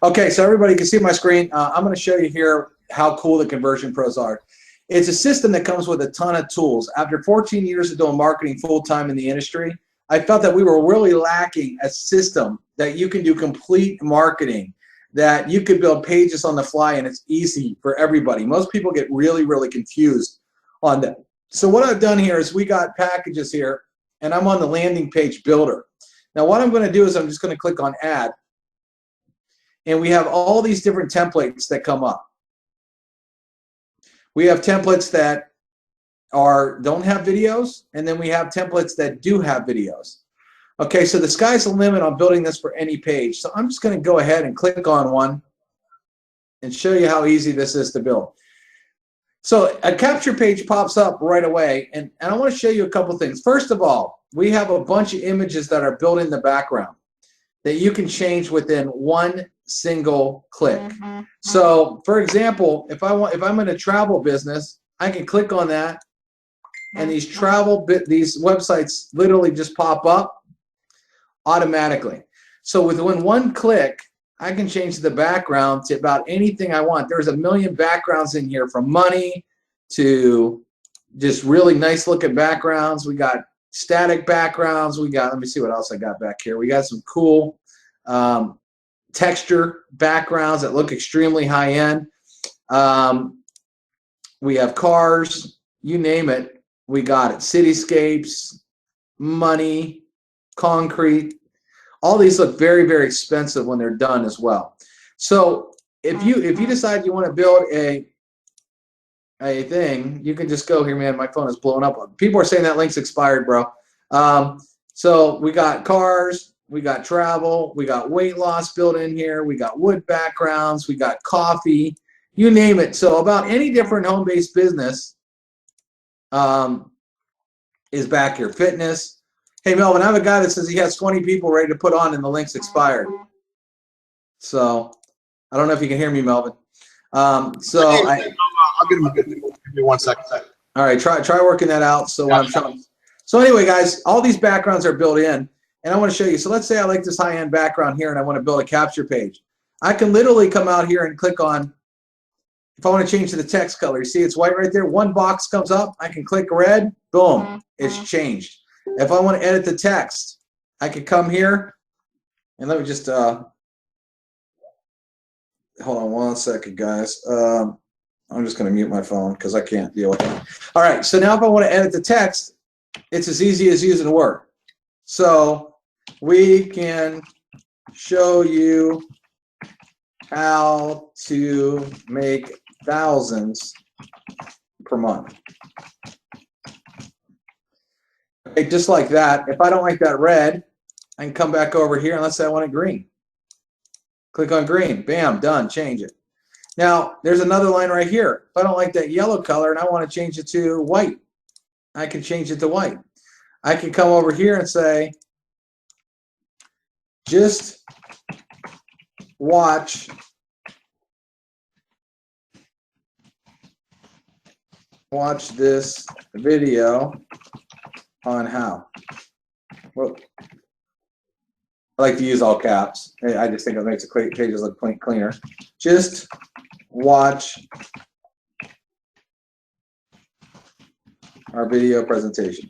Okay, so everybody can see my screen. I'm going to show you here how cool the Conversion Pros are. It's a system that comes with a ton of tools. After 14 years of doing marketing full-time in the industry, I felt that we were really lacking a system that you can do complete marketing, that you could build pages on the fly, and it's easy for everybody. Most people get really, really confused on that. So what I've done here is we got packages here, and I'm on the landing page builder. Now what I'm going to do is I'm just going to click on add, and we have all these different templates that come up. We have templates that don't have videos, and then we have templates that do have videos. Okay, so the sky's the limit on building this for any page. So I'm just going to go ahead and click on one and show you how easy this is to build. So a capture page pops up right away, and I want to show you a couple things. First of all, we have a bunch of images that are built in the background that you can change within one single click. So for example, if I'm in a travel business, I can click on that, and these websites literally just pop up automatically. So within one click, I can change the background to about anything I want. There's a million backgrounds in here, from money to just really nice looking backgrounds. We got static backgrounds. We got, let me see what else I got back here. We got some cool texture backgrounds that look extremely high end. We have cars, you name it, we got it. Cityscapes, money, concrete. All these look very, very expensive when they're done as well. So if you decide you want to build a thing, you can just go here, man. My phone is blowing up. People are saying that link's expired, bro. So we got cars, we got travel, we got weight loss built in here, we got wood backgrounds, we got coffee, you name it. So about any different home-based business is back here. Fitness. Hey, Melvin, I have a guy that says he has 20 people ready to put on and the link's expired. So I don't know if you can hear me, Melvin. I'll get him. Give me 1 second. All right, try working that out. So when I'm trying. So anyway, guys, all these backgrounds are built in, and I want to show you. So let's say I like this high-end background here, and I want to build a capture page. I can literally come out here and click on. If I want to change to the text color, you see it's white right there. One box comes up. I can click red. Boom, it's changed. If I want to edit the text, I can come here, and let me just hold on 1 second, guys. I'm just going to mute my phone because I can't deal with it. All right, so now if I want to edit the text, it's as easy as using Word. So we can show you how to make thousands per month. Okay, just like that. If I don't like that red, I can come back over here and let's say I want it green. Click on green. Bam, done. Change it. Now, there's another line right here. If I don't like that yellow color and I want to change it to white, I can change it to white. I can come over here and say, just watch this video on how. Whoop. I like to use all caps. I just think it makes the pages look cleaner. Just watch our video presentation.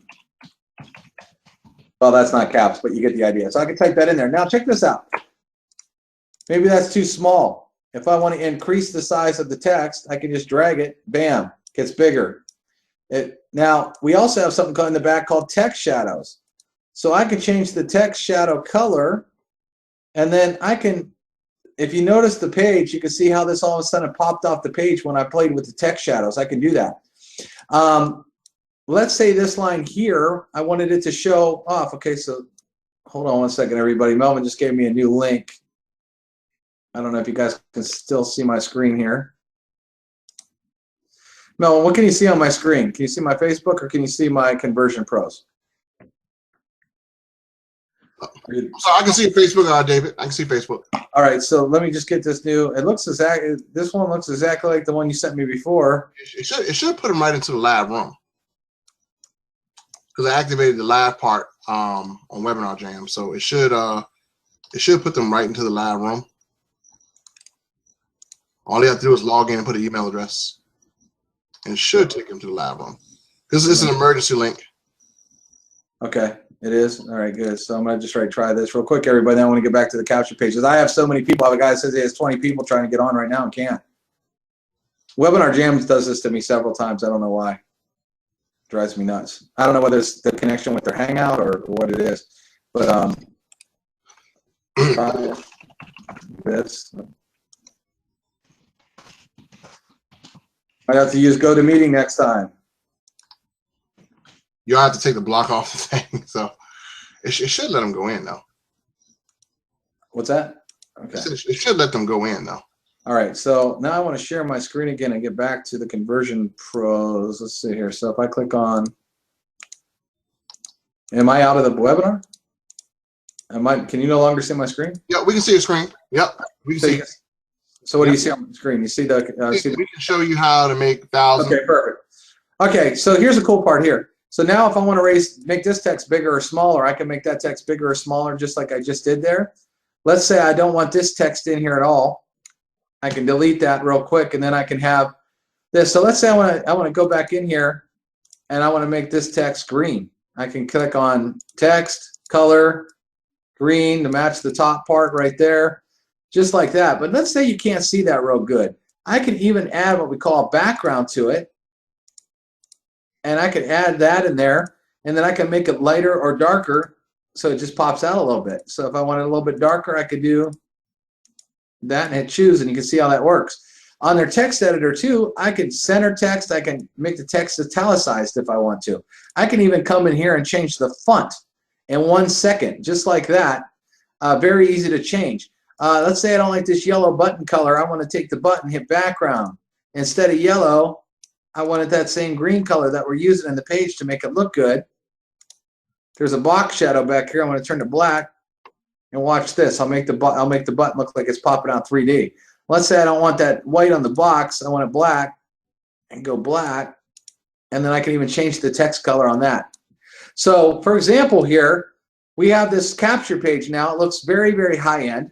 Well, that's not caps, but you get the idea. So I can type that in there. Now check this out. Maybe that's too small. If I want to increase the size of the text, I can just drag it. Bam, gets bigger. Now, we also have something in the back called text shadows. So I can change the text shadow color, and then I can, if you notice the page, you can see how this all of a sudden popped off the page when I played with the text shadows. I can do that. Let's say this line here, I wanted it to show off. Okay, so hold on 1 second, everybody. Melvin just gave me a new link. I don't know if you guys can still see my screen here. Melvin, what can you see on my screen? Can you see my Facebook or can you see my Conversion Pros? So I can see Facebook, David. I can see Facebook. All right, so let me just get this new. It looks exactly. This one looks exactly like the one you sent me before. It should put them right into the live room because I activated the live part on Webinar Jam, so it should put them right into the live room. All you have to do is log in and put an email address. And it should take him to the live room. This is an emergency link. Okay, it is. All right, good. So I'm going to just try this real quick, everybody. Then I want to get back to the capture pages. I have so many people. I have a guy that says he has 20 people trying to get on right now and can't. Webinar Jams does this to me several times. I don't know why. It drives me nuts. I don't know whether it's the connection with their Hangout or what it is. But try this. Might have to use GoToMeeting next time. You'll have to take the block off the thing. So it should let them go in, though. What's that? Okay. It should let them go in, though. All right, so now I want to share my screen again and get back to the Conversion Pros. Let's see here. So if I click on, am I out of the webinar? Can you no longer see my screen? Yeah, we can see your screen. Yep, we can see. So what do you see on the screen? You see the? We can show you how to make thousands. Okay, perfect. Okay, so here's the cool part here. So now if I want to make this text bigger or smaller, I can make that text bigger or smaller just like I just did there. Let's say I don't want this text in here at all. I can delete that real quick, and then I can have this. So let's say I want to go back in here, and I want to make this text green. I can click on text, color, green to match the top part right there, just like that. But let's say you can't see that real good. I can even add what we call a background to it, and I can add that in there, and then I can make it lighter or darker so it just pops out a little bit. So if I want it a little bit darker, I could do that and hit choose, and you can see how that works. On their text editor too, I can center text. I can make the text italicized if I want to. I can even come in here and change the font in 1 second, just like that. Very easy to change. Let's say I don't like this yellow button color. I want to take the button, hit background. Instead of yellow, I wanted that same green color that we're using in the page to make it look good. There's a box shadow back here. I'm going to turn to black. And watch this. I'll make the button look like it's popping out 3D. Let's say I don't want that white on the box. I want it black, and go black, and then I can even change the text color on that. So, for example, here we have this capture page now. It looks very, very high end.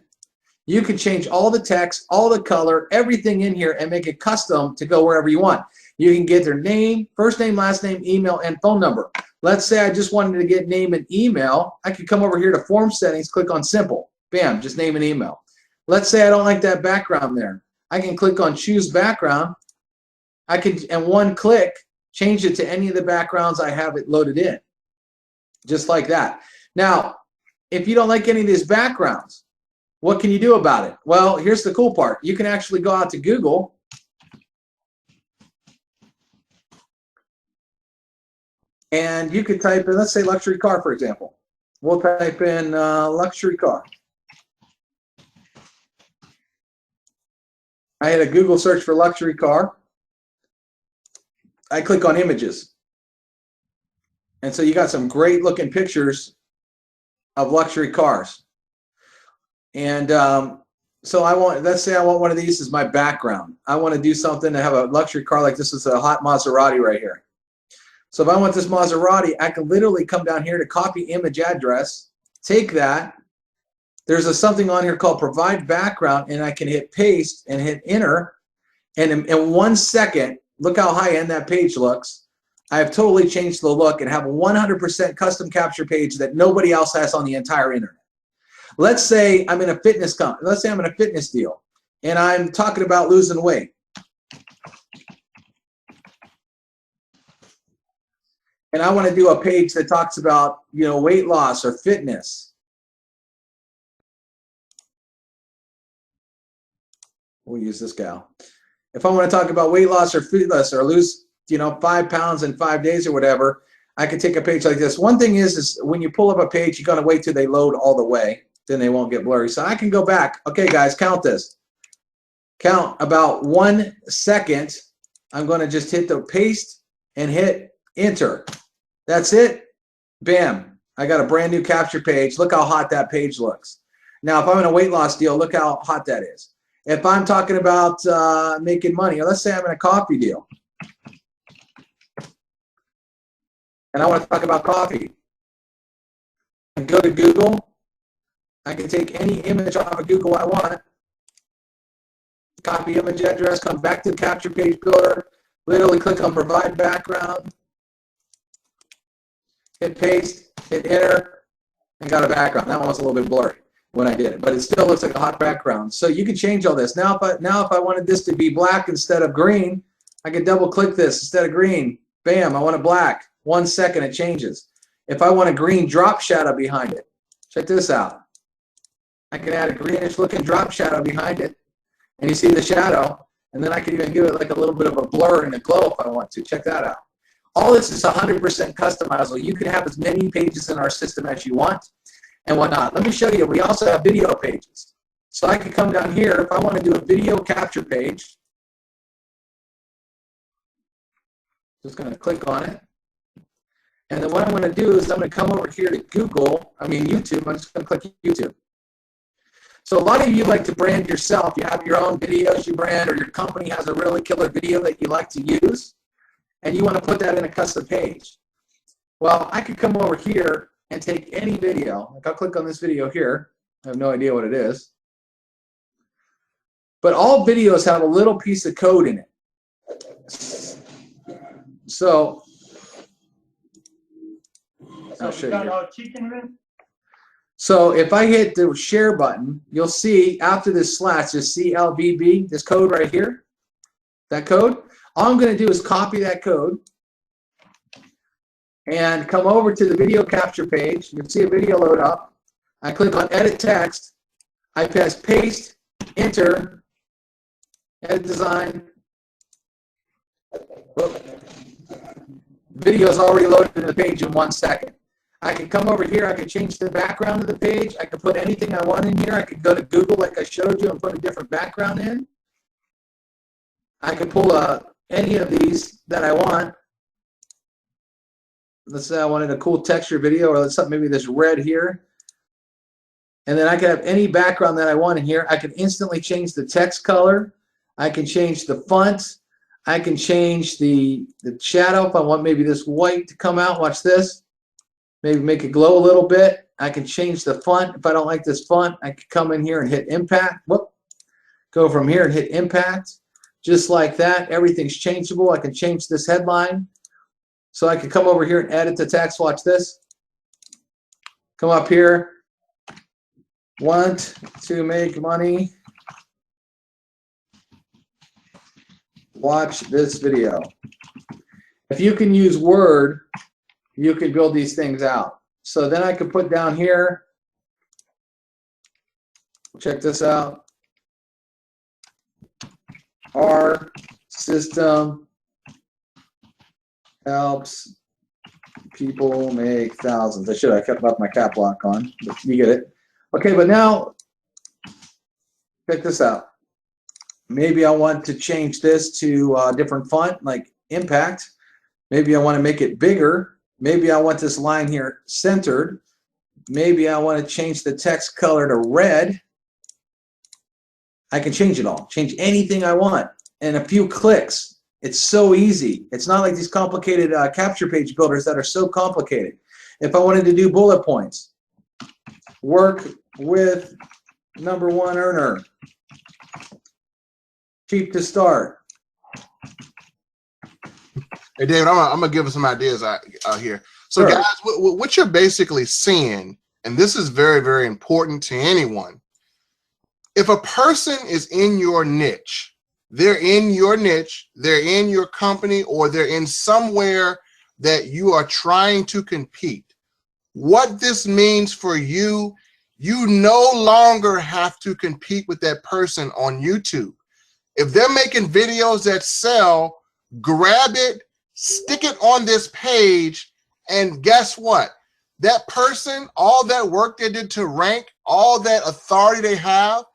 You can change all the text, all the color, everything in here, and make it custom to go wherever you want. You can get their name, first name, last name, email, and phone number. Let's say I just wanted to get name and email. I could come over here to form settings, click on simple. Bam, just name and email. Let's say I don't like that background there. I can click on choose background. I can, in one click, change it to any of the backgrounds I have it loaded in. Just like that. Now, if you don't like any of these backgrounds, what can you do about it? Well, here's the cool part. You can actually go out to Google and you could type in, let's say luxury car, for example. We'll type in luxury car. I had a Google search for luxury car. I click on images. And so you got some great looking pictures of luxury cars. And so let's say I want one of these as my background. I want to do something to have a luxury car like this is a hot Maserati right here. So if I want this Maserati, I can literally come down here to copy image address, take that. There's something on here called provide background, and I can hit paste and hit enter. And in 1 second, look how high end that page looks. I have totally changed the look and have a 100% custom capture page that nobody else has on the entire internet. Let's say I'm in a fitness company. Let's say I'm in a fitness deal, and I'm talking about losing weight. And I want to do a page that talks about, weight loss or fitness. We'll use this gal. If I want to talk about weight loss or fitness or lose, 5 pounds in 5 days or whatever, I can take a page like this. One thing is when you pull up a page, you're going to wait till they load all the way. Then they won't get blurry. So I can go back. Okay, guys, count this. Count about 1 second. I'm going to just hit the paste and hit enter. That's it. Bam. I got a brand new capture page. Look how hot that page looks. Now, if I'm in a weight loss deal, look how hot that is. If I'm talking about making money, or let's say I'm in a coffee deal, and I want to talk about coffee, and go to Google. I can take any image off of Google I want, copy image address, come back to the capture page builder, literally click on provide background, hit paste, hit enter, and got a background. That one was a little bit blurry when I did it, but it still looks like a hot background. So you can change all this. Now if I wanted this to be black instead of green, I could double click this. Instead of green, bam, I want it black. 1 second, it changes. If I want a green drop shadow behind it, check this out. I can add a greenish looking drop shadow behind it, and you see the shadow, and then I can even give it like a little bit of a blur and a glow if I want to. Check that out. All this is 100% customizable. You can have as many pages in our system as you want and whatnot. Let me show you. We also have video pages. So I can come down here if I want to do a video capture page. Just going to click on it. And then what I'm going to do is I'm going to come over here to YouTube. I'm just going to click YouTube. So a lot of you like to brand yourself. You have your own videos you brand, or your company has a really killer video that you like to use, and you want to put that in a custom page. Well, I could come over here and take any video. Like I'll click on this video here. I have no idea what it is. But all videos have a little piece of code in it. So I'll show you. So if I hit the share button, you'll see after this slash, this CLBB, this code right here, that code. All I'm going to do is copy that code and come over to the video capture page. You can see a video load up. I click on edit text. I press paste, enter, edit design. Video is already loaded in the page in 1 second. I can come over here, I can change the background of the page, I can put anything I want in here, I could go to Google like I showed you and put a different background in. I can pull any of these that I want. Let's say I wanted a cool texture video, or let's say maybe this red here. And then I can have any background that I want in here. I can instantly change the text color. I can change the font. I can change the shadow if I want maybe this white to come out. Watch this. Maybe make it glow a little bit. I can change the font. If I don't like this font, I can come in here and hit impact. Whoop. Go from here and hit impact. Just like that. Everything's changeable. I can change this headline. So I can come over here and edit the text. Watch this. Come up here. Want to make money? Watch this video. If you can use Word, you can build these things out. So then I could put down here, check this out. Our system helps people make thousands. I should have kept up my cap lock on, but you get it. Okay, but now check this out. Maybe I want to change this to a different font, like impact. Maybe I want to make it bigger. Maybe I want this line here centered. Maybe I want to change the text color to red. I can change it all. Change anything I want in a few clicks. It's so easy. It's not like these complicated capture page builders that are so complicated. If I wanted to do bullet points, work with #1 earner. Cheap to start. Hey, David, I'm gonna give us some ideas out here. So, sure. Guys, what you're basically seeing, and this is very, very important to anyone. If a person is in your niche, they're in your company, or they're in somewhere that you are trying to compete. What this means for you, you no longer have to compete with that person on YouTube. If they're making videos that sell, grab it, stick it on this page, and guess what? That person, all that work they did to rank, all that authority they have,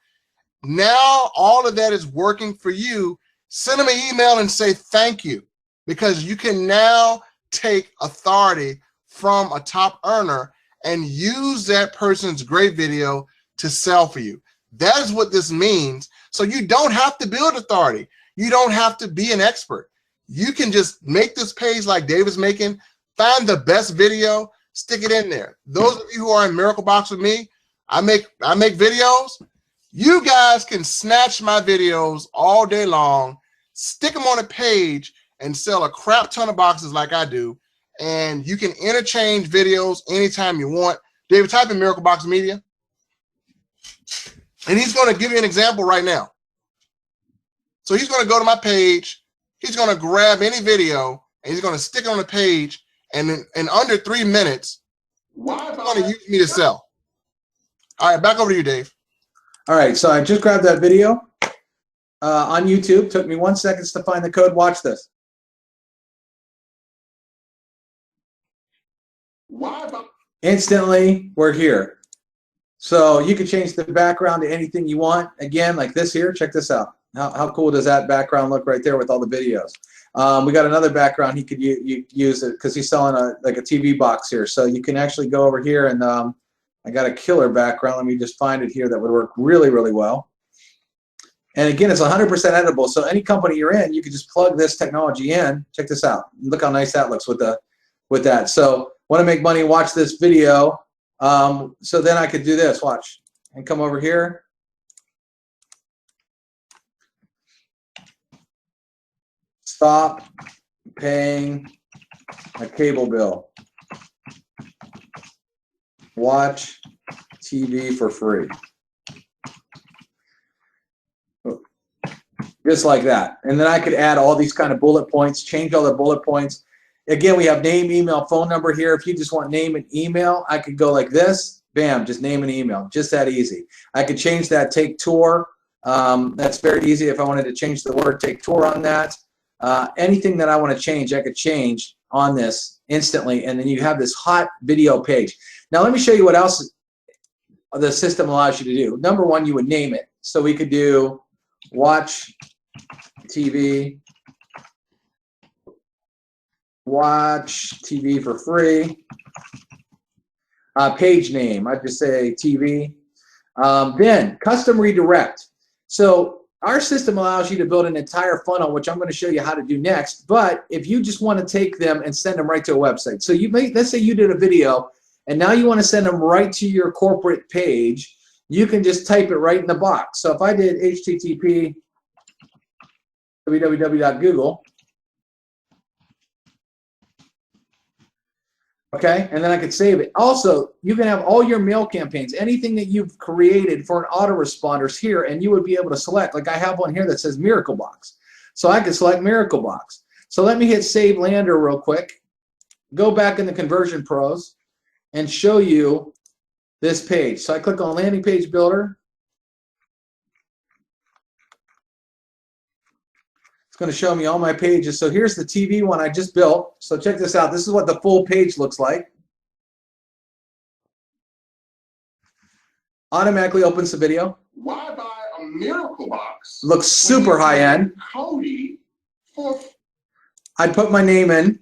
now all of that is working for you. Send them an email and say thank you, because you can now take authority from a top earner and use that person's great video to sell for you. That is what this means. So you don't have to build authority. You don't have to be an expert. You can just make this page like David's making, find the best video, stick it in there. Those of you who are in Miracle Box with me, I make videos. You guys can snatch my videos all day long, stick them on a page, and sell a crap ton of boxes like I do. And you can interchange videos anytime you want. David, type in Miracle Box Media. And he's going to give you an example right now. So he's going to go to my page. He's going to grab any video, and he's going to stick it on the page. And in under 3 minutes, he's going to use me to sell. All right, back over to you, Dave. All right, so I just grabbed that video on YouTube. Took me 1 second to find the code. Watch this. Instantly, we're here. So you can change the background to anything you want. Again, like this here. Check this out. How cool does that background look right there with all the videos? We got another background he could use it because he's selling like a TV box here. So you can actually go over here and I got a killer background. Let me just find it here that would work really, really well. And again, it's 100% editable. So any company you're in, you can just plug this technology in. Check this out. Look how nice that looks with that. So want to make money, watch this video. So then I could do this. Watch. And come over here. Stop paying a cable bill. Watch TV for free. Just like that. And then I could add all these kind of bullet points, change all the bullet points. Again, we have name, email, phone number here. If you just want name and email, I could go like this. Bam, just name and email. Just that easy. I could change that, take tour. That's very easy. If I wanted to change the word take tour on that. Anything that I want to change, I could change on this instantly. And then you have this hot video page. Now, let me show you what else the system allows you to do. Number one, you would name it. So we could do watch TV for free. Page name, I'd just say TV. Then custom redirect. So our system allows you to build an entire funnel, which I'm going to show you how to do next. But if you just want to take them and send them right to a website. So let's say you did a video and now you want to send them right to your corporate page. You can just type it right in the box. So if I did http www.google, okay, and then I could save it. Also, you can have all your mail campaigns, anything that you've created for an autoresponders here, and you would be able to select. Like I have one here that says Miracle Box. So I could select Miracle Box. So let me hit Save Lander real quick, go back in the Conversion Pros, and show you this page. So I click on Landing Page Builder. It's going to show me all my pages. So here's the TV one I just built. So check this out. This is what the full page looks like. Automatically opens the video. Why buy a Miracle Box? Looks super high end. Cody for I'd put my name in.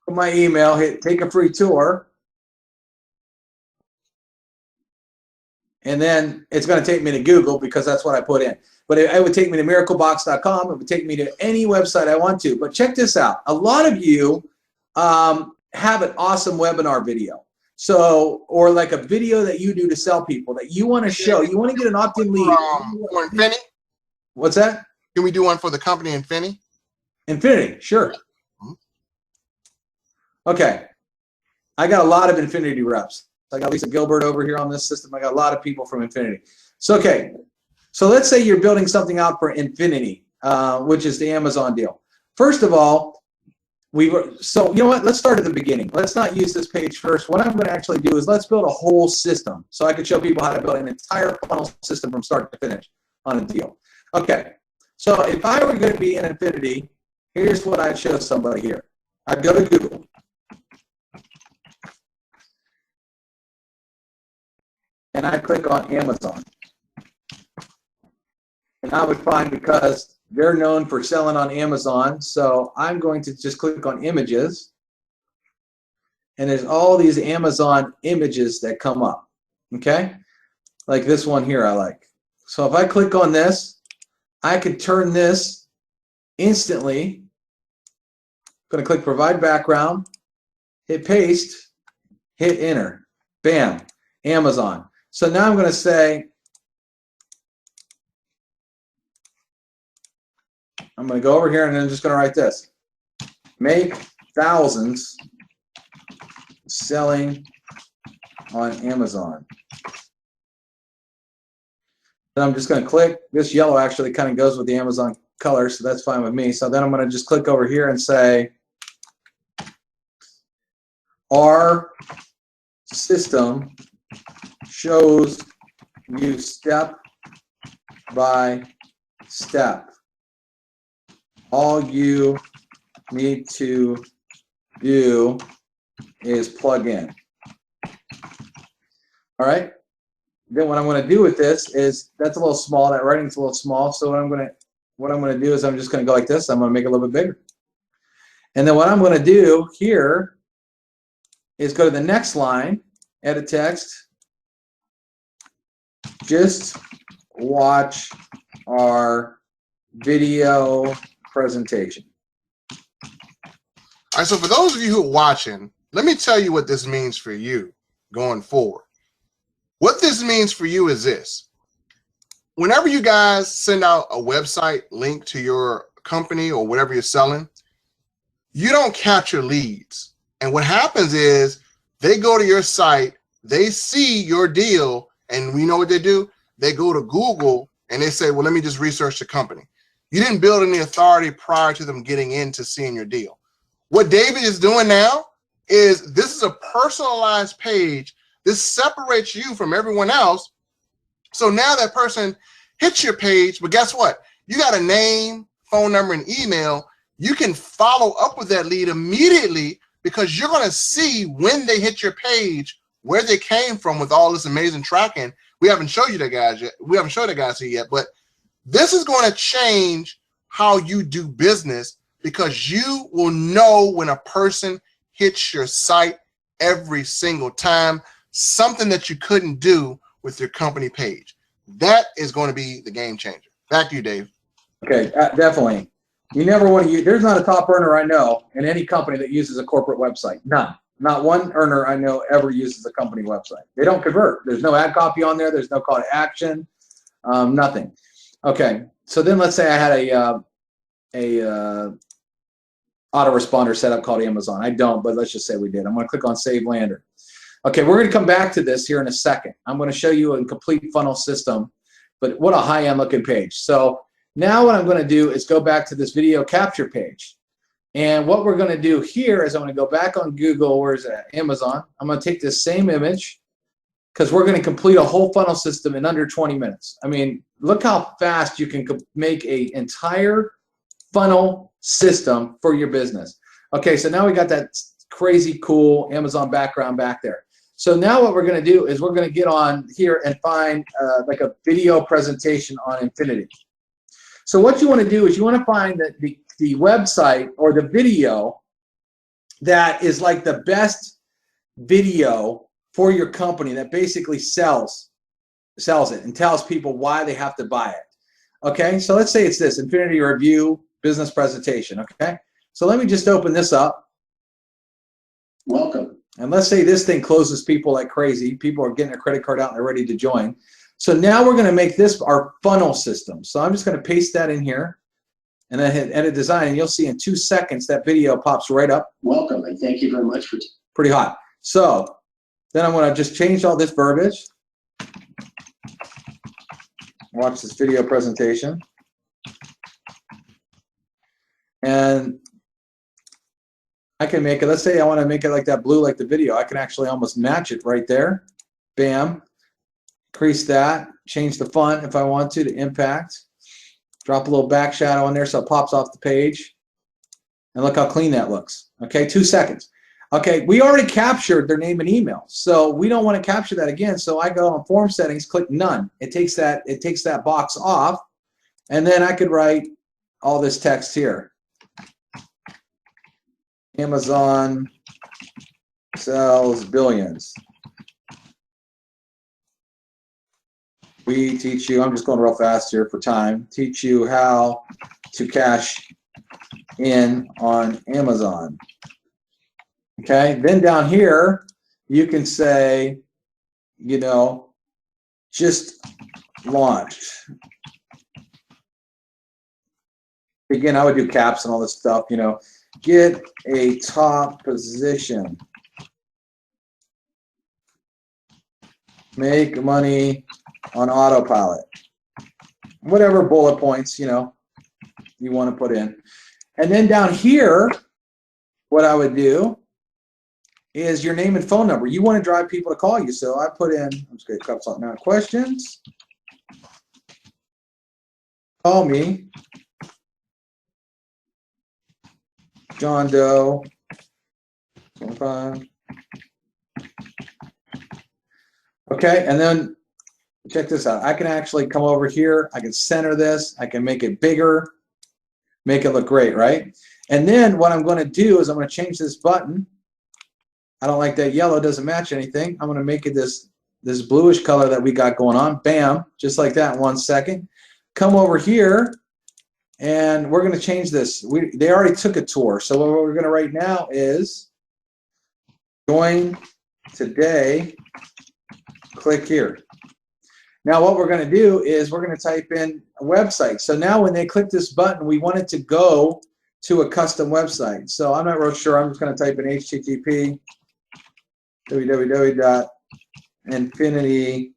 Put my email, hit take a free tour. And then it's going to take me to Google because that's what I put in. But it would take me to miraclebox.com. It would take me to any website I want to. But check this out. A lot of you have an awesome webinar video. So, or like a video that you do to sell people that you want to show. You want to get an opt-in lead. For Infinity? What's that? Can we do one for the company Infinity? Infinity, sure. Okay. I got a lot of Infinity reps. I got Lisa Gilbert over here on this system. I got a lot of people from Infinity. So, okay. So let's say you're building something out for Infinity, which is the Amazon deal. First of all, so you know what? Let's start at the beginning. Let's not use this page first. What I'm going to actually do is let's build a whole system so I can show people how to build an entire funnel system from start to finish on a deal. Okay. So if I were going to be in Infinity, here's what I'd show somebody here. I'd go to Google. And I click on Amazon. And I would find, because they're known for selling on Amazon, so I'm going to just click on images. And there's all these Amazon images that come up, okay? Like this one here I like. So if I click on this, I could turn this instantly. I'm going to click Provide Background. hit paste, hit enter. Bam, Amazon. So now I'm going to say, I'm going to go over here and I'm just going to write this. Make thousands selling on Amazon. Then I'm just going to click. This yellow actually kind of goes with the Amazon color, so that's fine with me. So then I'm going to just click over here and say, our system shows you step by step. All you need to do is plug in. All right. Then what I'm going to do with this is, that's a little small. That writing's a little small. So what I'm going to do is I'm just going to go like this. I'm going to make it a little bit bigger. And then what I'm going to do here is go to the next line, edit text. Just watch our video presentation. All right, so for those of you who are watching, let me tell you what this means for you going forward. What this means for you is this. Whenever you guys send out a website link to your company or whatever you're selling, you don't capture leads. And what happens is they go to your site, they see your deal, and we know what they do? They go to Google and they say, well, let me just research the company. You didn't build any authority prior to them getting into seeing your deal. What David is doing now is, this is a personalized page. This separates you from everyone else. So now that person hits your page, but guess what? You got a name, phone number, and email. You can follow up with that lead immediately, because you're going to see when they hit your page, where they came from with all this amazing tracking. We haven't showed you that guys yet. We haven't showed the guys here yet, but this is going to change how you do business, because you will know when a person hits your site every single time, something that you couldn't do with your company page. That is going to be the game changer. Back to you, Dave. Okay, definitely. You never want to use, there's not a top earner I know in any company that uses a corporate website. None. Not one earner I know ever uses a company website. They don't convert. There's no ad copy on there. There's no call to action. Nothing. Okay, so then let's say I had a autoresponder setup called Amazon. I don't, but let's just say we did. I'm going to click on Save Lander. Okay, we're going to come back to this here in a second. I'm going to show you a complete funnel system, but what a high-end looking page. So now what I'm going to do is go back to this video capture page. And what we're going to do here is I'm going to go back on Google, where's that? Amazon. I'm going to take this same image, because we're going to complete a whole funnel system in under 20 minutes. I mean, look how fast you can make an entire funnel system for your business. Okay, so now we got that crazy cool Amazon background back there. So now what we're going to do is we're going to get on here and find like a video presentation on Infinity. So what you want to do is you want to find the website or the video that is like the best video for your company, that basically sells it and tells people why they have to buy it. Okay, so let's say it's this Infinity Review business presentation. Okay, so let me just open this up. Welcome. And let's say this thing closes people like crazy. People are getting their credit card out and they're ready to join. So now we're going to make this our funnel system. So I'm just going to paste that in here and then hit edit design, and you'll see in 2 seconds that video pops right up. Welcome, and thank you very much for pretty hot. So then I'm going to just change all this verbiage. Watch this video presentation. And I can make it, let's say I want to make it like that blue, like the video. I can actually almost match it right there. Bam. Increase that. Change the font if I want to impact. Drop a little back shadow on there so it pops off the page. And look how clean that looks. Okay, 2 seconds. Okay, we already captured their name and email, so we don't want to capture that again. So I go on form settings, click none. It takes that box off, and then I could write all this text here. Amazon sells billions. We teach you, I'm just going real fast here for time, teach you how to cash in on Amazon. Okay, then down here, you can say, you know, just launched. Again, I would do caps and all this stuff, you know. Get a top position. Make money on autopilot. Whatever bullet points, you know, you want to put in. And then down here, what I would do is your name and phone number. You want to drive people to call you. So I put in, I'm just going to cut something out. Questions. Call me. John Doe. 25. Okay, and then check this out. I can actually come over here. I can center this. I can make it bigger, make it look great, right? And then what I'm going to do is I'm going to change this button. I don't like that yellow. Doesn't match anything. I'm going to make it this bluish color that we got going on. Bam, just like that in 1 second. Come over here, and we're going to change this. They already took a tour. So what we're going to write now is join today. Click here. Now what we're going to do is we're going to type in a website. So now when they click this button, we want it to go to a custom website. So I'm not real sure. I'm just going to type in http www.infinity.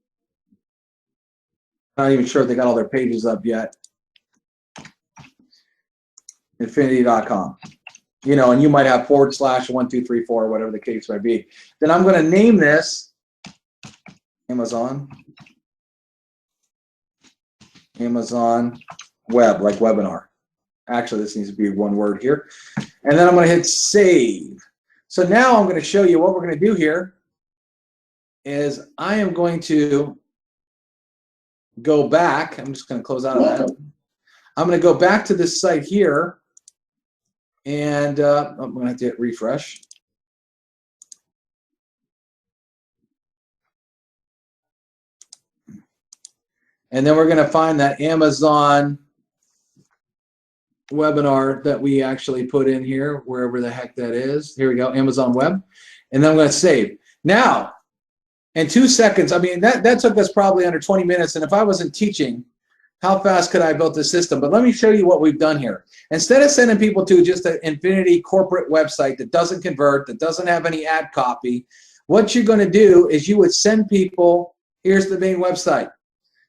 Not even sure if they got all their pages up yet. Infinity.com. You know, and you might have /1234, whatever the case might be. Then I'm going to name this Amazon Web, like webinar. Actually, this needs to be one word here. And then I'm going to hit save. So now I'm going to show you what we're going to do here is I am going to go back. I'm just going to close out of that. I'm going to go back to this site here, and I'm going to have to hit refresh. And then we're going to find that Amazon webinar that we actually put in here, wherever the heck that is. Here we go, Amazon Web. And then I'm going to save. Now, in 2 seconds, I mean, that took us probably under 20 minutes. And if I wasn't teaching, how fast could I have built this system? But let me show you what we've done here. Instead of sending people to just an Infinity corporate website that doesn't convert, that doesn't have any ad copy, what you're going to do is you would send people, here's the main website.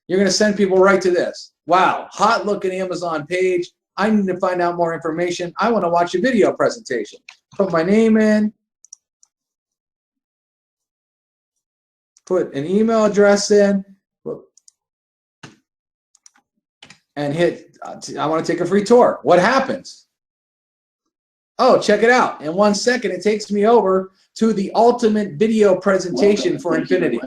You're going to send people right to this. Wow, hot looking Amazon page. I need to find out more information. I want to watch a video presentation. Put my name in. Put an email address in. And hit, I want to take a free tour. What happens? Oh, check it out. In 1 second, it takes me over to the ultimate video presentation for Infinity.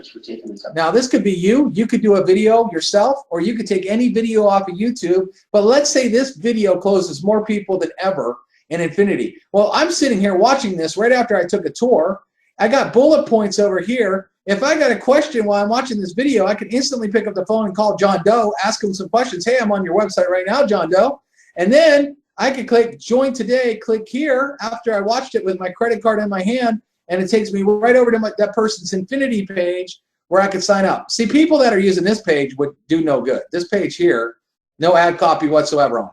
Now, this could be you. You could do a video yourself, or you could take any video off of YouTube. But let's say this video closes more people than ever in Infinity. Well, I'm sitting here watching this right after I took a tour. I got bullet points over here. If I got a question while I'm watching this video, I can instantly pick up the phone and call John Doe, ask him some questions. Hey, I'm on your website right now, John Doe. And then I could click join today, click here after I watched it with my credit card in my hand, and it takes me right over to that person's Infinity page where I could sign up. See, people that are using this page would do no good. This page here, no ad copy whatsoever on.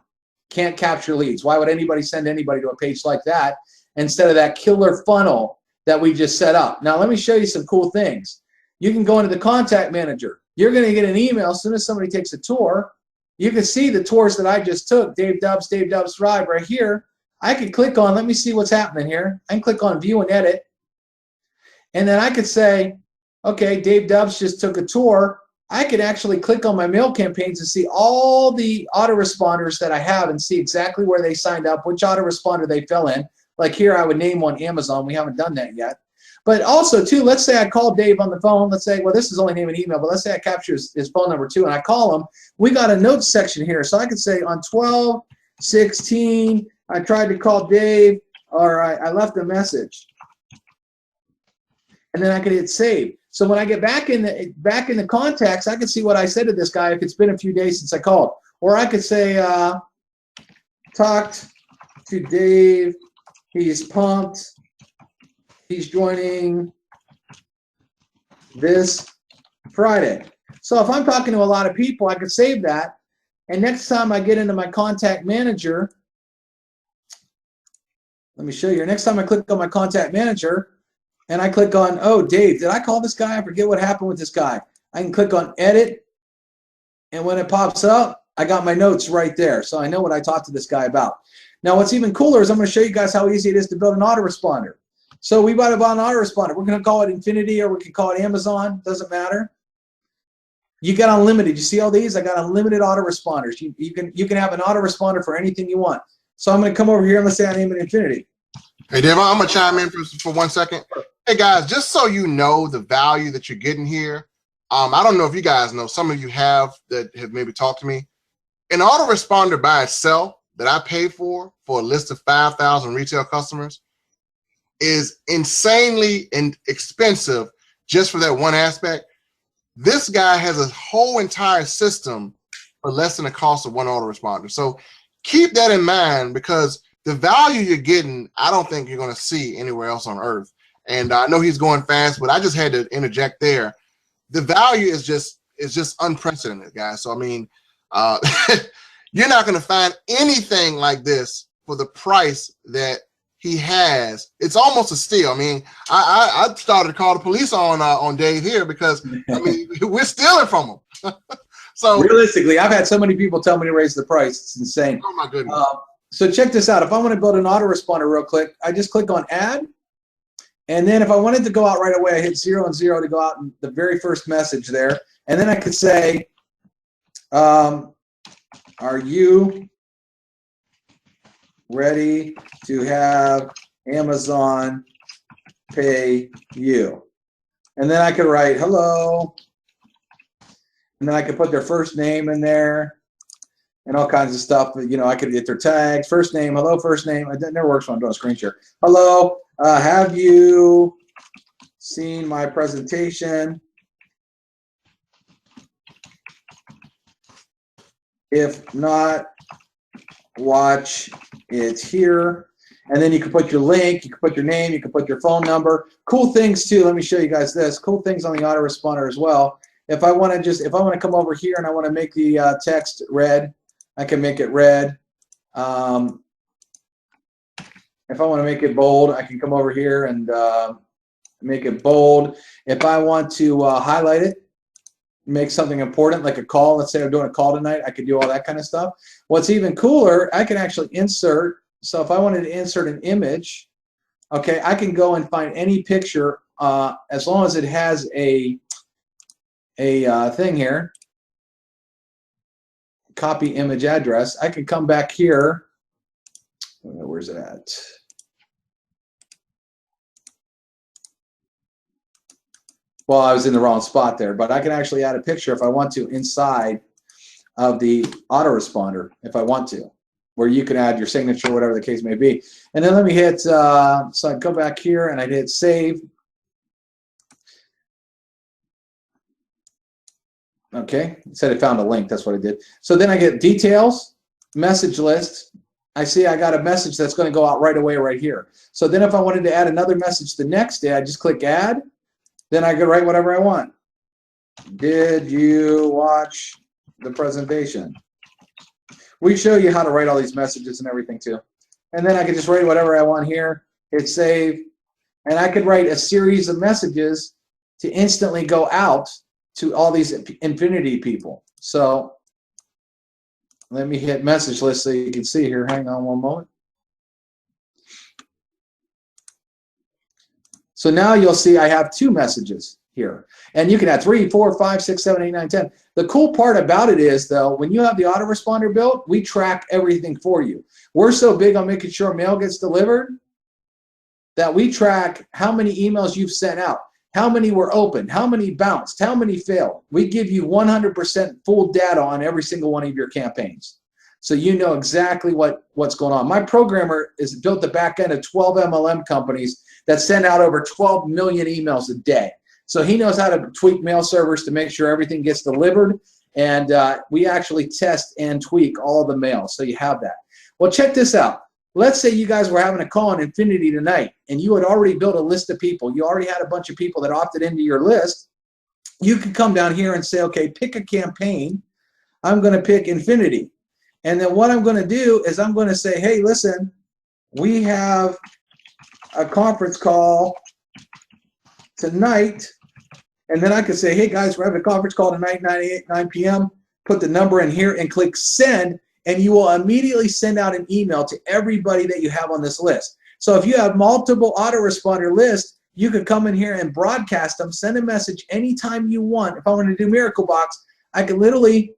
Can't capture leads. Why would anybody send anybody to a page like that instead of that killer funnel that we just set up? Now, let me show you some cool things. You can go into the contact manager. You're going to get an email as soon as somebody takes a tour. You can see the tours that I just took, Dave Dubs Thrive right here. I could click on, let me see what's happening here. I can click on view and edit. And then I could say, okay, Dave Dubs just took a tour. I could actually click on my mail campaigns and see all the autoresponders that I have and see exactly where they signed up, which autoresponder they fell in. Like here, I would name one Amazon. We haven't done that yet. But also, too, let's say I call Dave on the phone. Let's say, well, this is only name and email, but let's say I capture his phone number, too, and I call him. We got a notes section here. So I could say on 12/16, I tried to call Dave, or I left a message. And then I could hit save. So when I get back in the contacts, I can see what I said to this guy if it's been a few days since I called. Or I could say, talked to Dave. He's pumped. he's joining this Friday. So if I'm talking to a lot of people, I could save that. And next time I get into my contact manager, let me show you. Next time I click on my contact manager and I click on, oh, Dave, did I call this guy? I forget what happened with this guy. I can click on edit. And when it pops up, I got my notes right there. So I know what I talked to this guy about. Now, what's even cooler is I'm going to show you guys how easy it is to build an autoresponder. So we bought an autoresponder. We're going to call it Infinity, or we can call it Amazon. Doesn't matter. You got unlimited. You see all these? I got unlimited autoresponders. You can have an autoresponder for anything you want. So I'm going to come over here and let's say I name it Infinity. Hey, Dave, I'm going to chime in for 1 second. Hey, guys, just so you know the value that you're getting here, I don't know if you guys know, some of you have that have maybe talked to me. An autoresponder by itself that I pay for a list of 5,000 retail customers is insanely expensive just for that one aspect. This guy has a whole entire system for less than the cost of one autoresponder. So keep that in mind, because the value you're getting, I don't think you're going to see anywhere else on earth. And I know he's going fast, but I just had to interject there. The value is just unprecedented, guys. So I mean, you're not going to find anything like this for the price that he has. It's almost a steal. I mean, I started to call the police on Dave here, because I mean we're stealing from him. So realistically, I've had so many people tell me to raise the price. It's insane. Oh my goodness. So check this out. If I want to build an autoresponder real quick, I just click on add. And then if I wanted to go out right away, I hit 0 and 0 to go out in the very first message there. And then I could say, are you ready to have Amazon pay you? And then I could write hello. And then I could put their first name in there and all kinds of stuff. You know, I could get their tags, first name, hello, first name. It never works when I'm doing a screen share. Hello, have you seen my presentation? If not, watch it here. And then you can put your link, you can put your name, you can put your phone number. Cool things too, let me show you guys this. Cool things on the autoresponder as well. If I want to come over here and I want to make the text red, I can make it red. If I want to make it bold, I can come over here and make it bold. If I want to highlight it, make something important like a call, let's say I'm doing a call tonight, I could do all that kind of stuff. What's even cooler, I can actually insert. So if I wanted to insert an image, okay, I can go and find any picture as long as it has a thing here, copy image address. I can come back here. Where's it at? Well, I was in the wrong spot there, but I can actually add a picture if I want to inside of the autoresponder if I want to, where you can add your signature, whatever the case may be. And then let me hit, so I go back here and I hit save. Okay, it said it found a link, that's what I did. So then I get details, message list. I see I got a message that's going to go out right away right here. So then if I wanted to add another message the next day, I just click add. Then I could write whatever I want. Did you watch the presentation? We show you how to write all these messages and everything too. And then I could just write whatever I want here, hit save, and I could write a series of messages to instantly go out to all these Infinity people. So let me hit message list so you can see here. Hang on one moment. So now you'll see I have 2 messages here. And you can add 3, 4, 5, 6, 7, 8, 9, 10. The cool part about it is, though, when you have the autoresponder built, we track everything for you. We're so big on making sure mail gets delivered that we track how many emails you've sent out, how many were opened, how many bounced, how many failed. We give you 100% full data on every single one of your campaigns. So you know exactly what's going on. My programmer is built the back end of 12 MLM companies that send out over 12 million emails a day. So he knows how to tweak mail servers to make sure everything gets delivered. And we actually test and tweak all of the mail. So you have that. Well, check this out. let's say you guys were having a call on Infinity tonight and you had already built a list of people. You already had a bunch of people that opted into your list. You could come down here and say, okay, pick a campaign. I'm going to pick Infinity. And then what I'm going to do is I'm going to say, hey, listen, we have a conference call tonight. And then I could say, hey, guys, we're having a conference call tonight, 9 p.m. Put the number in here and click send. And you will immediately send out an email to everybody that you have on this list. So if you have multiple autoresponder lists, you could come in here and broadcast them, send a message anytime you want. If I want to do Miracle Box, I could literally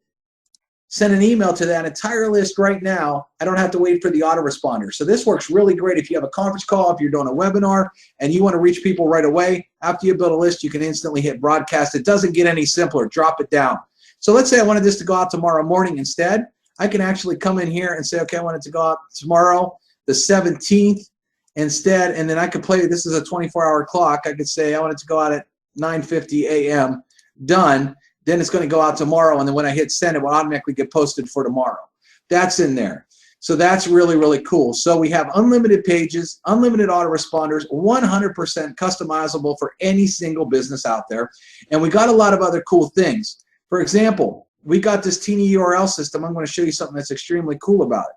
send an email to that entire list right now. I don't have to wait for the autoresponder. So this works really great if you have a conference call, if you're doing a webinar, and you want to reach people right away. After you build a list, you can instantly hit broadcast. It doesn't get any simpler. Drop it down. So let's say I wanted this to go out tomorrow morning instead. I can actually come in here and say, okay, I want it to go out tomorrow, the 17th instead, and then I could play, this is a 24-hour clock. I could say I want it to go out at 9:50 a.m. Done. Then it's going to go out tomorrow, and then when I hit send, it will automatically get posted for tomorrow. That's in there. So that's really, really cool. So we have unlimited pages, unlimited autoresponders, 100% customizable for any single business out there. And we got a lot of other cool things. For example, we got this teeny URL system. I'm going to show you something that's extremely cool about it.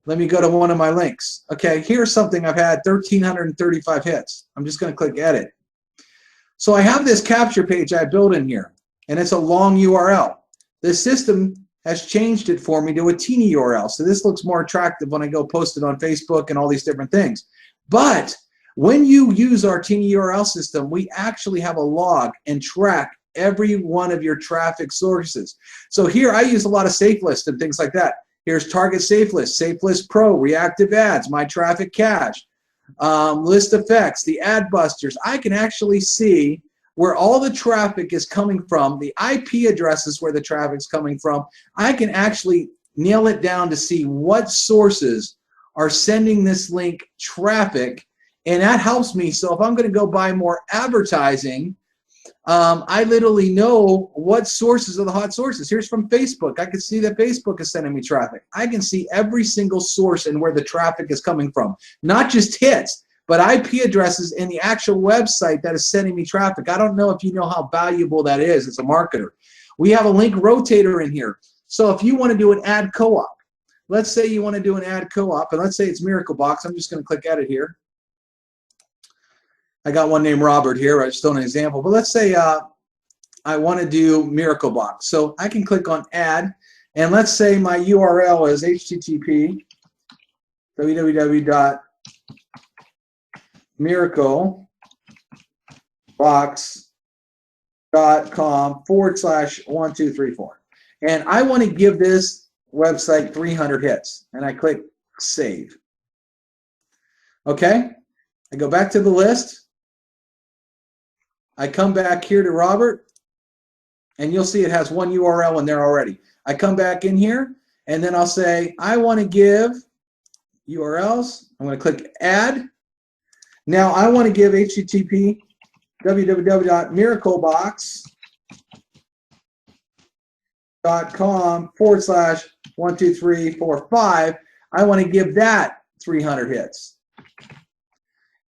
Let me go to one of my links. Okay, here's something I've had 1,335 hits. I'm just going to click edit. So I have this capture page I built in here, and it's a long URL. The system has changed it for me to a teeny URL. So this looks more attractive when I go post it on Facebook and all these different things. But when you use our teeny URL system, we actually have a log and track every one of your traffic sources. So here I use a lot of SafeList and things like that. Here's Target SafeList, SafeList Pro, Reactive Ads, My Traffic Cache, List Effects, the Ad Busters. I can actually see where all the traffic is coming from, the IP addresses where the traffic's coming from. I can actually nail it down to see what sources are sending this link traffic, and that helps me. So if I'm going to go buy more advertising, I literally know what sources are the hot sources. Here's from Facebook. I can see that Facebook is sending me traffic. I can see every single source and where the traffic is coming from. Not just hits, but IP addresses in the actual website that is sending me traffic. I don't know if you know how valuable that is as a marketer. We have a link rotator in here. So if you want to do an ad co-op, let's say you want to do an ad co-op, and let's say it's Miracle Box. I'm just going to click edit here. I got one named Robert here. I just don't an example. But let's say I want to do Miracle Box. So I can click on add. And let's say my URL is http://miraclebox.com/1234. And I want to give this website 300 hits. And I click save. Okay? I go back to the list. I come back here to Robert, and you'll see it has one URL in there already. I come back in here, and then I'll say, I want to give URLs. I'm going to click add. Now I want to give HTTP www.miraclebox.com/12345. I want to give that 300 hits.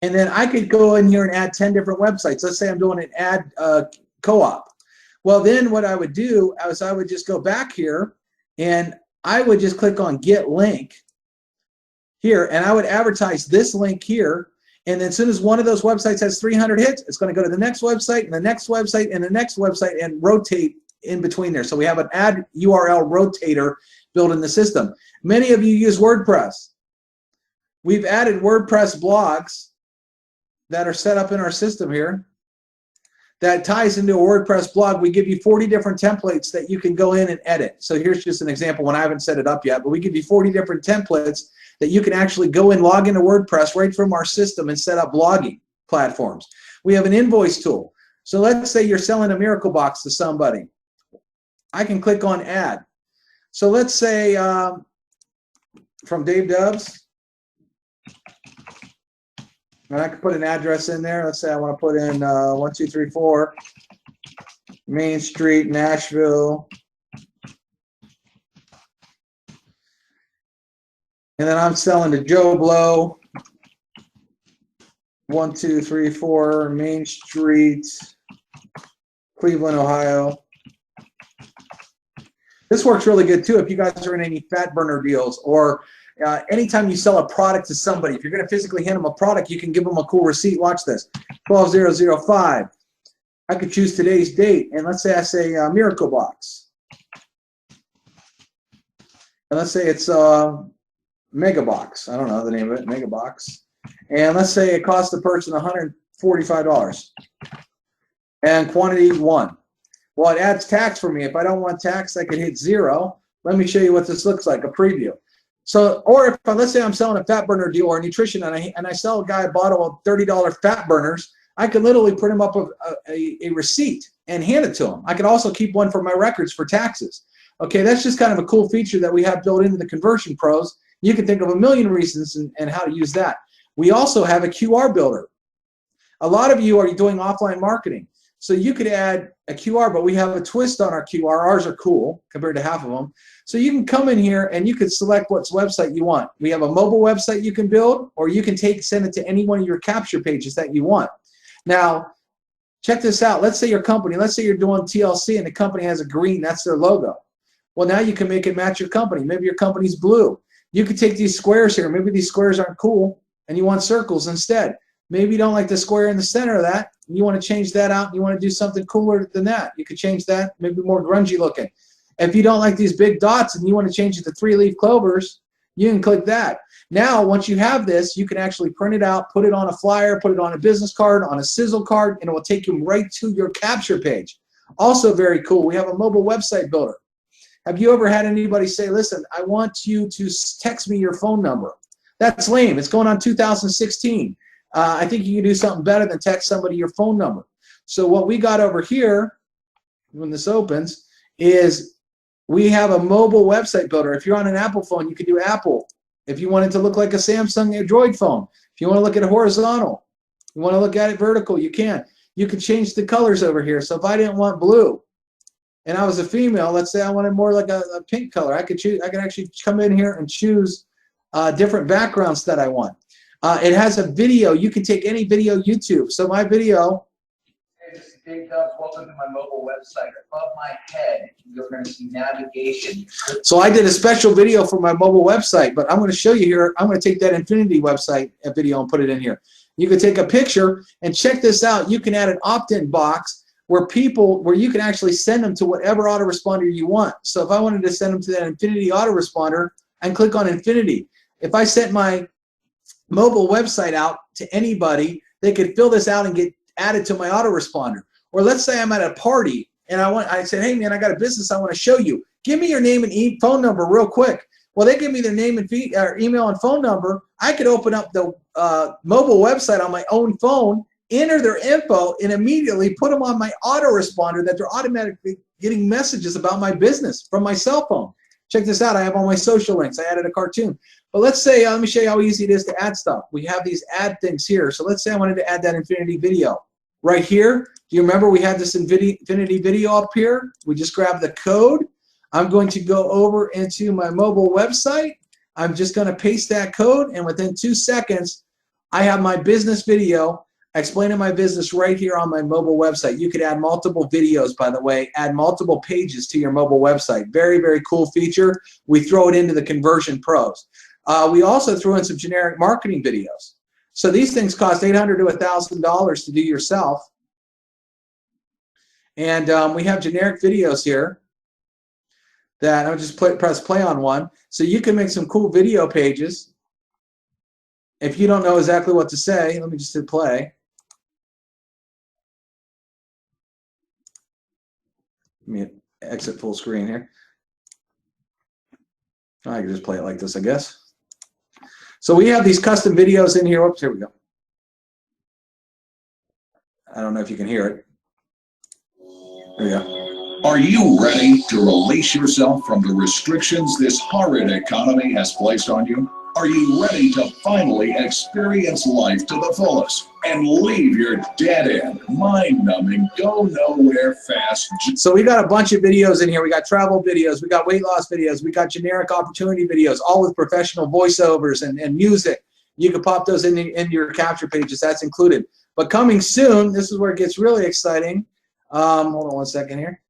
And then I could go in here and add 10 different websites. Let's say I'm doing an ad co-op. Well, then what I would do is I would just go back here, and I would just click on Get Link here, and I would advertise this link here. And then as soon as one of those websites has 300 hits, it's going to go to the next website, and the next website, and the next website, and rotate in between there. So we have an ad URL rotator built in the system. Many of you use WordPress. We've added WordPress blogs that are set up in our system here that ties into a WordPress blog. We give you 40 different templates that you can go in and edit. So here's just an example when I haven't set it up yet, but we give you 40 different templates that you can actually go in, log into WordPress right from our system and set up blogging platforms. We have an invoice tool. So let's say you're selling a Miracle Box to somebody. I can click on add. So let's say from Dave Dubs, and I can put an address in there. Let's say I want to put in 1234 Main Street, Nashville. And then I'm selling to Joe Blow, 1234 Main Street, Cleveland, Ohio. This works really good too if you guys are in any fat burner deals, or anytime you sell a product to somebody. If you're going to physically hand them a product, you can give them a cool receipt. Watch this, 12005. I could choose today's date, and let's say I say Miracle Box. And let's say it's Mega Box. I don't know the name of it, Mega Box. And let's say it costs the person $145. And quantity 1. Well, it adds tax for me. If I don't want tax, I could hit 0. Let me show you what this looks like, a preview. So, or if let's say I'm selling a fat burner deal or nutrition, and I sell a guy a bottle of $30 fat burners, I could literally print him up a receipt and hand it to him. I could also keep one for my records for taxes. Okay, that's just kind of a cool feature that we have built into the Conversion Pros. You can think of a million reasons and how to use that. We also have a QR builder. A lot of you are doing offline marketing. So you could add a QR, but we have a twist on our QR. Ours are cool compared to half of them. So you can come in here and you can select what website you want. We have a mobile website you can build, or you can send it to any one of your capture pages that you want. Now, check this out. Let's say your company, let's say you're doing TLC and the company has a green, that's their logo. Well, now you can make it match your company. Maybe your company's blue. You could take these squares here. Maybe these squares aren't cool and you want circles instead. Maybe you don't like the square in the center of that. And you want to change that out. And you want to do something cooler than that. You could change that, maybe more grungy looking. If you don't like these big dots and you want to change it to 3-leaf clovers, you can click that. Now, once you have this, you can actually print it out, put it on a flyer, put it on a business card, on a sizzle card, and it will take you right to your capture page. Also very cool, we have a mobile website builder. Have you ever had anybody say, listen, I want you to text me your phone number? That's lame. It's going on 2016. I think you can do something better than text somebody your phone number. So what we got over here, when this opens, is we have a mobile website builder. If you're on an Apple phone, you can do Apple. If you want it to look like a Samsung Android phone, if you want to look at it horizontal, you want to look at it vertical, you can. You can change the colors over here. So if I didn't want blue, and I was a female, let's say I wanted more like a pink color, I could choose. I could actually come in here and choose different backgrounds that I want. It has a video. You can take any video, YouTube. So my video. Hey, this is Dave Dubs. Welcome to my mobile website. Above my head, you're going to see navigation. So I did a special video for my mobile website, but I'm going to show you here. I'm going to take that Infinity website video and put it in here. You can take a picture and check this out. You can add an opt-in box where you can actually send them to whatever autoresponder you want. So if I wanted to send them to that Infinity autoresponder, I can click on Infinity. If I sent my mobile website out to anybody, they could fill this out and get added to my autoresponder. Or let's say I'm at a party and I said, hey man, I got a business I want to show you. Give me your name and phone number real quick. Well, they give me their name and email and phone number. I could open up the mobile website on my own phone, enter their info, and immediately put them on my autoresponder that they're automatically getting messages about my business from my cell phone. Check this out. I have all my social links. I added a cartoon. But let's say, let me show you how easy it is to add stuff. We have these add things here. So let's say I wanted to add that Infinity video. Right here, do you remember we had this Infinity video up here? We just grabbed the code. I'm going to go over into my mobile website. I'm just going to paste that code, and within 2 seconds, I have my business video explaining my business right here on my mobile website. You could add multiple videos, by the way, add multiple pages to your mobile website. Very, very cool feature. We throw it into the Conversion Pros. We also threw in some generic marketing videos. So these things cost $800 to $1,000 to do yourself. And we have generic videos here that I'll just press play on one. So you can make some cool video pages. If you don't know exactly what to say, let me just hit play. Let me exit full screen here. I can just play it like this, I guess. So we have these custom videos in here. Oops, here we go. I don't know if you can hear it. There we go. Are you ready to release yourself from the restrictions this horrid economy has placed on you? Are you ready to finally experience life to the fullest and leave your dead-end, mind-numbing, go-nowhere fast? So we got a bunch of videos in here. We got travel videos. We got weight loss videos. We got generic opportunity videos, all with professional voiceovers and music. You can pop those into your capture pages. That's included. But coming soon, this is where it gets really exciting. Hold on one second here.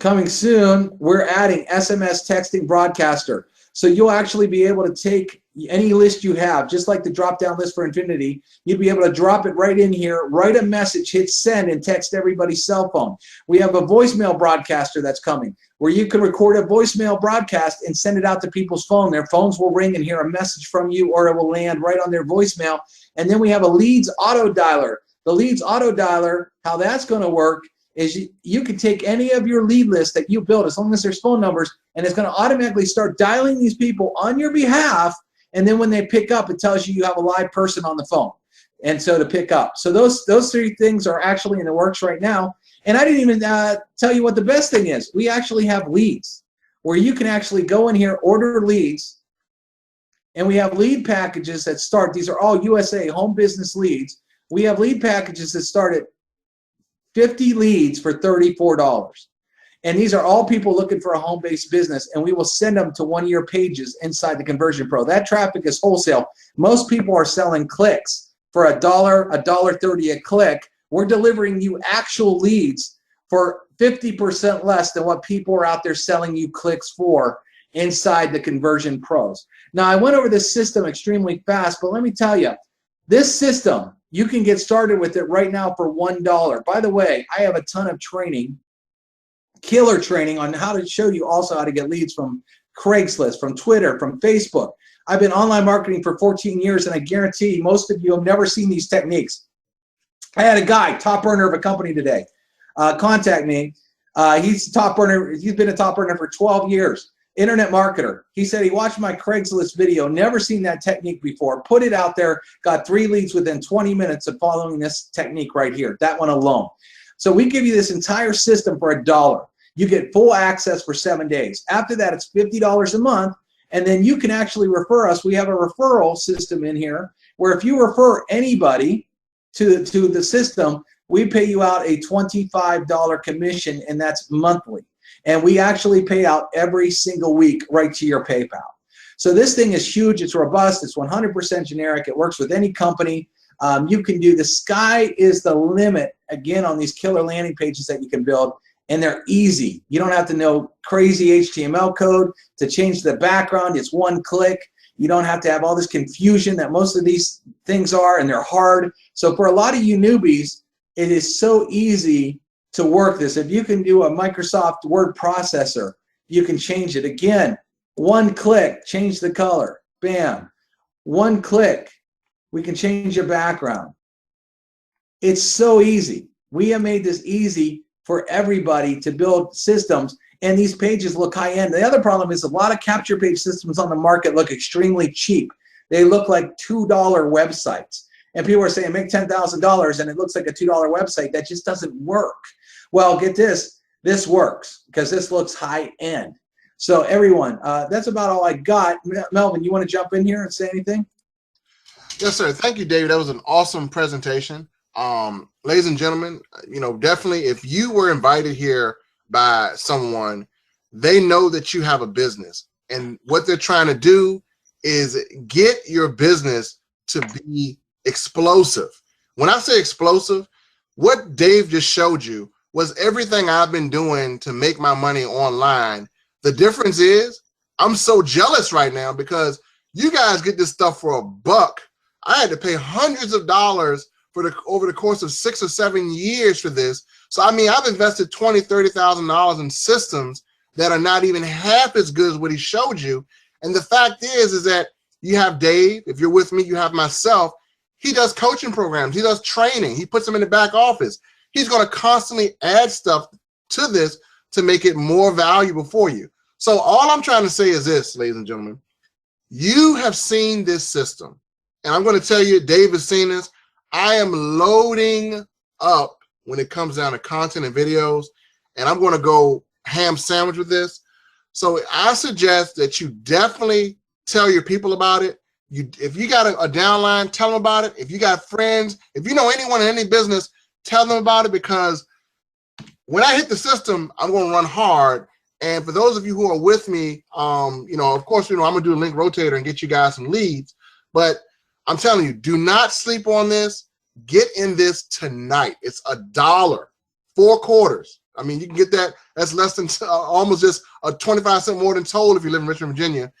Coming soon, we're adding SMS texting broadcaster. So you'll actually be able to take any list you have, just like the drop-down list for Infinity. You'll be able to drop it right in here, write a message, hit send, and text everybody's cell phone. We have a voicemail broadcaster that's coming, where you can record a voicemail broadcast and send it out to people's phone. Their phones will ring and hear a message from you, or it will land right on their voicemail. And then we have a leads auto dialer. The leads auto dialer, how that's going to work is you can take any of your lead lists that you build, as long as there's phone numbers, and it's going to automatically start dialing these people on your behalf. And then when they pick up, it tells you you have a live person on the phone. And so to pick up. So those three things are actually in the works right now. And I didn't even tell you what the best thing is. We actually have leads where you can actually go in here, order leads. And we have lead packages that start. These are all USA home business leads. We have lead packages that start at 50 leads for $34. And these are all people looking for a home-based business, and we will send them to one of your pages inside the Conversion Pro. That traffic is wholesale. Most people are selling clicks for $1.30 a click. We're delivering you actual leads for 50% less than what people are out there selling you clicks for inside the Conversion Pros. Now, I went over this system extremely fast, but let me tell you, this system, you can get started with it right now for $1. By the way, I have a ton of training, killer training on how to show you also how to get leads from Craigslist, from Twitter, from Facebook. I've been online marketing for 14 years, and I guarantee most of you have never seen these techniques. I had a guy, top earner of a company today, contact me. He's a top earner. He's been a top earner for 12 years. Internet marketer. He said he watched my Craigslist video, never seen that technique before, put it out there, got 3 leads within 20 minutes of following this technique right here, that one alone. So we give you this entire system for $1. You get full access for 7 days. After that, it's $50 a month, and then you can actually refer us. We have a referral system in here where if you refer anybody to the system, we pay you out a $25 commission, and that's monthly. And we actually pay out every single week right to your PayPal. So this thing is huge. It's robust. It's 100% generic. It works with any company. You can do, the sky is the limit, again, on these killer landing pages that you can build. And they're easy. You don't have to know crazy HTML code to change the background. It's one click. You don't have to have all this confusion that most of these things are, and they're hard. So for a lot of you newbies, it is so easy to work this. If you can do a Microsoft Word processor, you can change it. Again, one click, change the color. Bam. One click, we can change your background. It's so easy. We have made this easy for everybody to build systems, and these pages look high-end. The other problem is a lot of capture page systems on the market look extremely cheap. They look like $2 websites. And people are saying, make $10,000, and it looks like a $2 website. That just doesn't work. Well, get this. This works because this looks high-end. So everyone, that's about all I got. Melvin, you want to jump in here and say anything? Yes, sir. Thank you, David. That was an awesome presentation. Ladies and gentlemen, definitely if you were invited here by someone, they know that you have a business, and what they're trying to do is get your business to be explosive. When I say explosive, what Dave just showed you was everything I've been doing to make my money online. The difference is I'm so jealous right now because you guys get this stuff for $1. I had to pay hundreds of dollars over the course of 6 or 7 years for this. So, I mean, I've invested $20,000, $30,000 in systems that are not even half as good as what he showed you. And the fact is that you have Dave, if you're with me, you have myself. He does coaching programs. He does training. He puts them in the back office. He's going to constantly add stuff to this to make it more valuable for you. So all I'm trying to say is this, ladies and gentlemen, you have seen this system. And I'm going to tell you, Dave has seen this. I am loading up when it comes down to content and videos, and I'm going to go ham sandwich with this. So I suggest that you definitely tell your people about it. If you got a downline, tell them about it. If you got friends, if you know anyone in any business, tell them about it, because when I hit the system, I'm going to run hard. And for those of you who are with me, of course, I'm going to do a link rotator and get you guys some leads. But I'm telling you, do not sleep on this. Get in this tonight. It's $1, 4 quarters. I mean, you can get that. That's less than almost just a 25-cent more than toll if you live in Richmond, Virginia.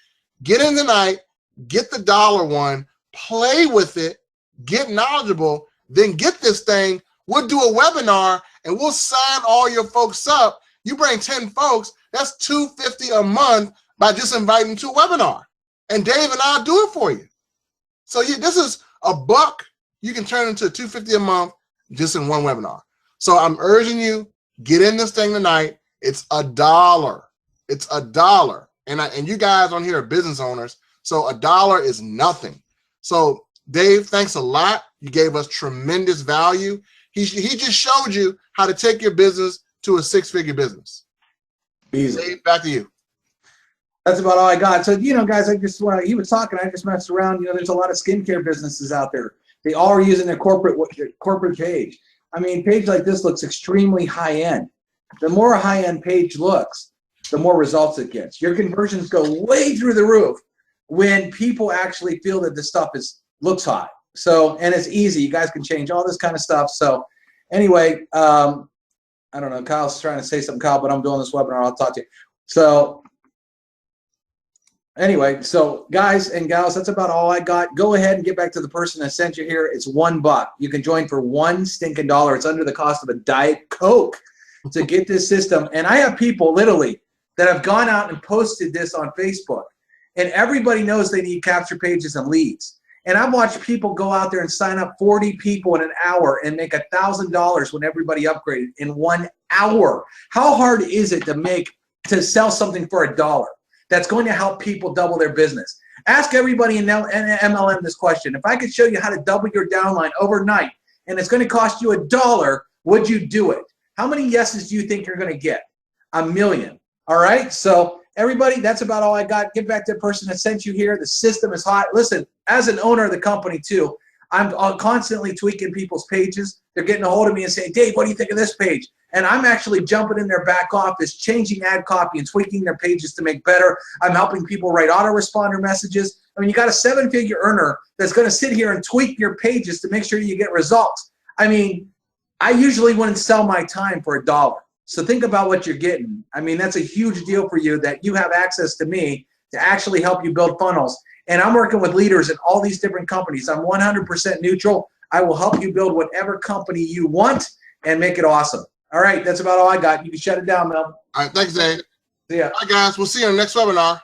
Get in tonight. Get the $1 one. Play with it. Get knowledgeable. Then get this thing. We'll do a webinar and we'll sign all your folks up. You bring 10 folks, that's $250 a month by just inviting them to a webinar. And Dave and I'll do it for you. So this is $1 you can turn into $250 a month just in one webinar. So I'm urging you, get in this thing tonight. It's $1. It's $1. And you guys on here are business owners, so $1 is nothing. So Dave, thanks a lot. You gave us tremendous value. He just showed you how to take your business to a 6-figure business. Easy. Dave, back to you. That's about all I got. So, guys, he was talking, I just messed around. There's a lot of skincare businesses out there. They all are using their corporate page. I mean, page like this looks extremely high end. The more high-end page looks, the more results it gets. Your conversions go way through the roof when people actually feel that this stuff looks hot. So, and it's easy. You guys can change all this kind of stuff. So anyway, I don't know. Kyle's trying to say something, Kyle, but I'm doing this webinar. I'll talk to you. So anyway, so guys and gals, that's about all I got. Go ahead and get back to the person that sent you here. It's $1. You can join for $1 stinking dollar. It's under the cost of a Diet Coke to get this system. And I have people literally that have gone out and posted this on Facebook. And everybody knows they need capture pages and leads. And I've watched people go out there and sign up 40 people in an hour and make $1,000 when everybody upgraded in 1 hour. How hard is it to sell something for $1 that's going to help people double their business? Ask everybody in MLM this question. If I could show you how to double your downline overnight and it's going to cost you $1, would you do it? How many yeses do you think you're going to get? 1 million. All right. So everybody, that's about all I got. Get back to the person that sent you here. The system is hot. Listen, as an owner of the company too, I'm constantly tweaking people's pages. They're getting a hold of me and saying, Dave, what do you think of this page? And I'm actually jumping in their back office, changing ad copy and tweaking their pages to make better. I'm helping people write autoresponder messages. I mean, you got a 7-figure earner that's going to sit here and tweak your pages to make sure you get results. I mean, I usually wouldn't sell my time for $1. So think about what you're getting. I mean, that's a huge deal for you that you have access to me to actually help you build funnels. And I'm working with leaders in all these different companies. I'm 100% neutral. I will help you build whatever company you want and make it awesome. All right, that's about all I got. You can shut it down, Mel. All right, thanks, Dave. See ya. All right, guys, we'll see you on the next webinar.